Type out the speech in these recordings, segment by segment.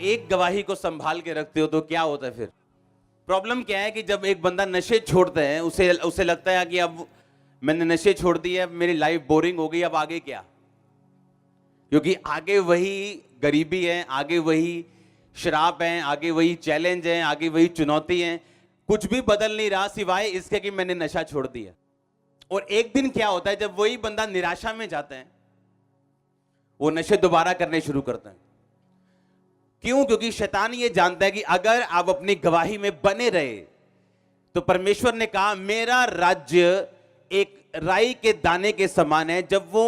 एक गवाही को संभाल के रखते हो तो क्या होता है फिर? प्रॉब्लम क्या है कि जब एक बंदा नशे छोड़ता है, उसे लगता है कि अब मैंने नशे छोड़ दिए, अब मेरी लाइफ बोरिंग हो गई, अब आगे क्या? क्योंकि आगे वही गरीबी है, आगे वही शराब है, आगे वही चैलेंज है, आगे वही चुनौती है। कुछ भी बदल नहीं रहा सिवाय इसके कि मैंने नशा छोड़ दिया। और एक दिन क्या होता है, जब वही बंदा निराशा में जाता है, वो नशे दोबारा करने शुरू करता है। क्यों? क्योंकि शैतान ये जानता है कि अगर आप अपनी गवाही में बने रहे तो परमेश्वर ने कहा मेरा राज्य एक राई के दाने के समान है। जब वो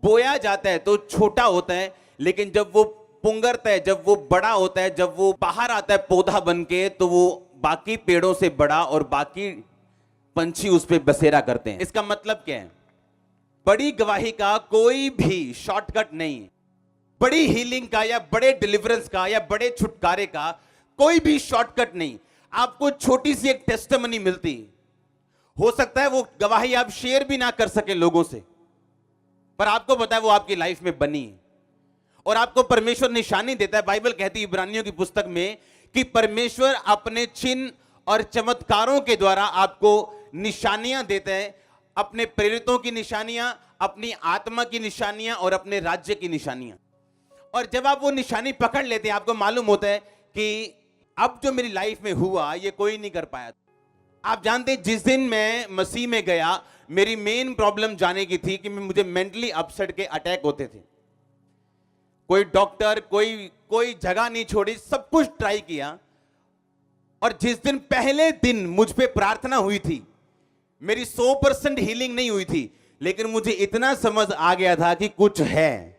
बोया जाता है तो छोटा होता है, लेकिन जब वो पुंगरता है, जब वो बड़ा होता है, जब वो बाहर आता है पौधा बन के, तो वो बाकी पेड़ों से बड़ा और बाकी पंछी उस पर बसेरा करते हैं। इसका मतलब क्या है? बड़ी गवाही का कोई भी शॉर्टकट नहीं है। बड़ी हीलिंग का या बड़े डिलीवरेंस का या बड़े छुटकारे का कोई भी शॉर्टकट नहीं। आपको छोटी सी एक टेस्टिमनी मिलती, हो सकता है वो गवाही आप शेयर भी ना कर सके लोगों से, पर आपको पता है वो आपकी लाइफ में बनी है और आपको परमेश्वर निशानी देता है। बाइबल कहती है इब्रानियों की पुस्तक में कि परमेश्वर अपने चिन्ह और चमत्कारों के द्वारा आपको निशानियां देते हैं, अपने प्रेरितों की निशानियां, अपनी आत्मा की निशानियां और अपने राज्य की निशानियां। और जब आप वो निशानी पकड़ लेते हैं, आपको मालूम होता है कि अब जो मेरी लाइफ में हुआ ये कोई नहीं कर पाया। आप जानते हैं जिस दिन मैं मसीह में गया, मेरी मेन प्रॉब्लम जाने की थी कि मुझे मेंटली अपसेट के अटैक होते थे। कोई डॉक्टर, कोई जगह नहीं छोड़ी, सब कुछ ट्राई किया। और जिस दिन पहले दिन मुझ पे प्रार्थना हुई थी, मेरी 100% हीलिंग नहीं हुई थी, लेकिन मुझे इतना समझ आ गया था कि कुछ है,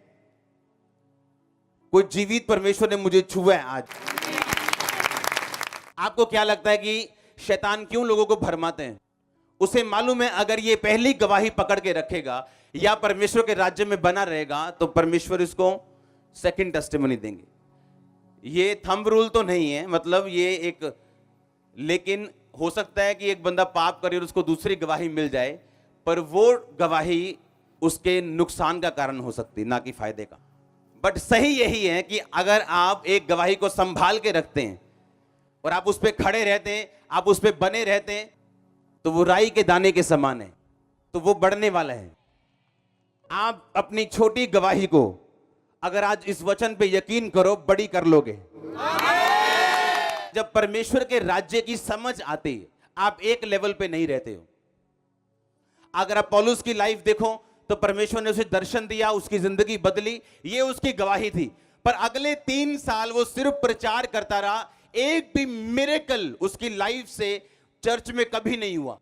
कोई जीवित परमेश्वर ने मुझे छुआ है आज। आपको क्या लगता है कि शैतान क्यों लोगों को भरमाते हैं? उसे मालूम है अगर ये पहली गवाही पकड़ के रखेगा या परमेश्वर के राज्य में बना रहेगा तो परमेश्वर इसको सेकंड टेस्टिमनी देंगे। ये थंब रूल तो नहीं है, मतलब ये एक, लेकिन हो सकता है कि एक बंदा पाप करे और उसको दूसरी गवाही मिल जाए, पर वो गवाही उसके नुकसान का कारण हो सकती, ना कि फायदे का। बट सही यही है कि अगर आप एक गवाही को संभाल के रखते हैं और आप उस पर खड़े रहते हैं, आप उस पर बने रहते हैं, तो वो राई के दाने के समान है, तो वो बढ़ने वाला है। आप अपनी छोटी गवाही को अगर आज इस वचन पे यकीन करो, बड़ी कर लोगे। जब परमेश्वर के राज्य की समझ आती है, आप एक लेवल पे नहीं रहते हो। अगर आप पौलुस की लाइफ देखो तो परमेश्वर ने उसे दर्शन दिया, उसकी जिंदगी बदली, ये उसकी गवाही थी। पर अगले 3 साल वो सिर्फ प्रचार करता रहा, एक भी मिरेकल उसकी लाइफ से चर्च में कभी नहीं हुआ।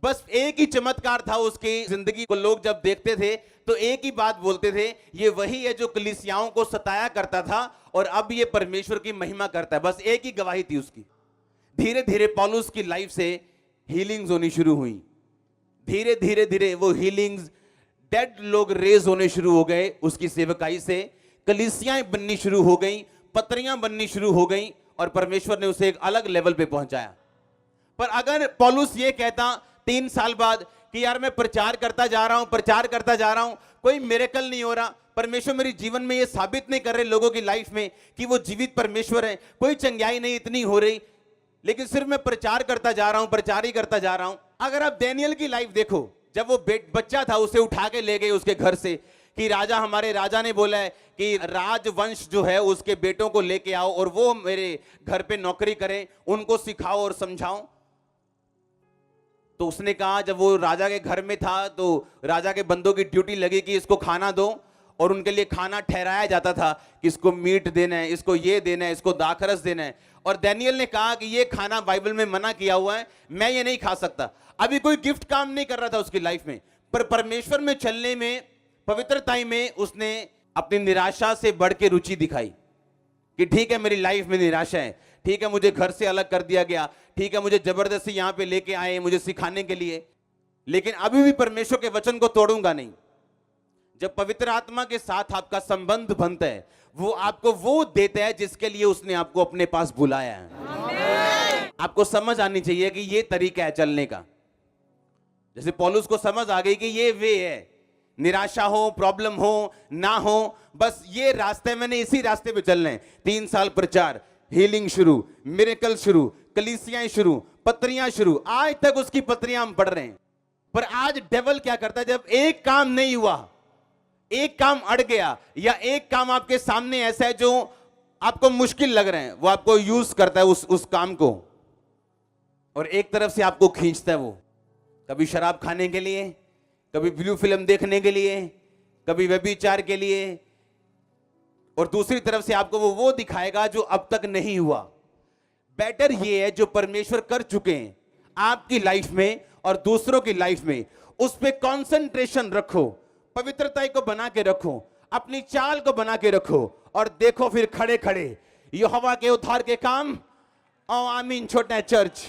बस एक ही चमत्कार था उसकी जिंदगी को, लोग जब देखते थे तो एक ही बात बोलते थे, ये वही है जो कलीसियाओं को सताया करता था और अब ये परमेश्वर की महिमा करता है। बस एक ही गवाही थी उसकी। धीरे धीरे पौलुस की लाइफ से हीलिंग्स होनी शुरू हुई। धीरे धीरे धीरे वो हीलिंग्स, डेड लोग रेज होने शुरू हो गए उसकी सेवकाई से, कलीसियाएं बननी शुरू हो गई, पत्रियां बननी शुरू हो गई और परमेश्वर ने उसे एक अलग लेवल पे पहुंचाया। पर अगर पौलुस ये कहता 3 साल बाद कि यार मैं प्रचार करता जा रहा हूं, प्रचार करता जा रहा हूं, कोई मिरेकल नहीं हो रहा, परमेश्वर मेरे जीवन में ये साबित नहीं कर रहे लोगों की लाइफ में कि वो जीवित परमेश्वर है, कोई चंगाई नहीं इतनी हो रही, लेकिन सिर्फ मैं प्रचार करता जा रहा हूं, प्रचार ही करता जा रहा हूं। अगर आप डैनियल की लाइफ देखो, जब वो बच्चा था उसे उठा के ले गए उसके घर से कि राजा, हमारे राजा ने बोला है कि राजवंश जो है उसके बेटों को लेके आओ और वो मेरे घर पे नौकरी करें, उनको सिखाओ और समझाओ। तो उसने कहा, जब वो राजा के घर में था तो राजा के बंदों की ड्यूटी लगी कि इसको खाना दो, और उनके लिए खाना ठहराया जाता था कि इसको मीट देना है, इसको ये देना है, इसको दाखरस देना है। और डैनियल ने कहा कि ये खाना बाइबल में मना किया हुआ है, मैं ये नहीं खा सकता। अभी कोई गिफ्ट काम नहीं कर रहा था उसकी लाइफ में, पर परमेश्वर में चलने में, पवित्रताई में उसने अपनी निराशा से बढ़ के रुचि दिखाई कि ठीक है मेरी लाइफ में निराशा है, ठीक है मुझे घर से अलग कर दिया गया, ठीक है मुझे जबरदस्ती यहां पे लेके आए मुझे सिखाने के लिए, लेकिन अभी भी परमेश्वर के वचन को तोड़ूंगा नहीं। जब पवित्र आत्मा के साथ आपका संबंध बनता है, वो आपको वो देता है जिसके लिए उसने आपको अपने पास बुलाया है। आपको समझ आनी चाहिए कि ये तरीका है चलने का। जैसे पौलुस को समझ आ गई कि ये वे है, निराशा हो, प्रॉब्लम हो ना हो, बस ये रास्ते, मैंने इसी रास्ते पे चलना है। 3 साल प्रचार, हीलिंग शुरू, मिरेकल शुरू, कलीसियाएं शुरू, पत्रियां शुरू, आज तक उसकी पत्रियां हम पढ़ रहे हैं। पर आज डेविल क्या करता है, जब एक काम नहीं हुआ, एक काम अड़ गया, या एक काम आपके सामने ऐसा है जो आपको मुश्किल लग रहे हैं, वो आपको यूज करता है उस काम को, और एक तरफ से आपको खींचता है वो, कभी शराब खाने के लिए, कभी ब्लू फिल्म देखने के लिए, कभी व्यभिचार के लिए, और दूसरी तरफ से आपको वो दिखाएगा जो अब तक नहीं हुआ। बेटर ये है जो परमेश्वर कर चुके हैं आपकी लाइफ में और दूसरों की लाइफ में, उस पे कंसंट्रेशन रखो, पवित्रता को बना के रखो, अपनी चाल को बना के रखो, और देखो फिर खड़े खड़े यहोवा के उद्धार के काम। आमीन। छोटा चर्च।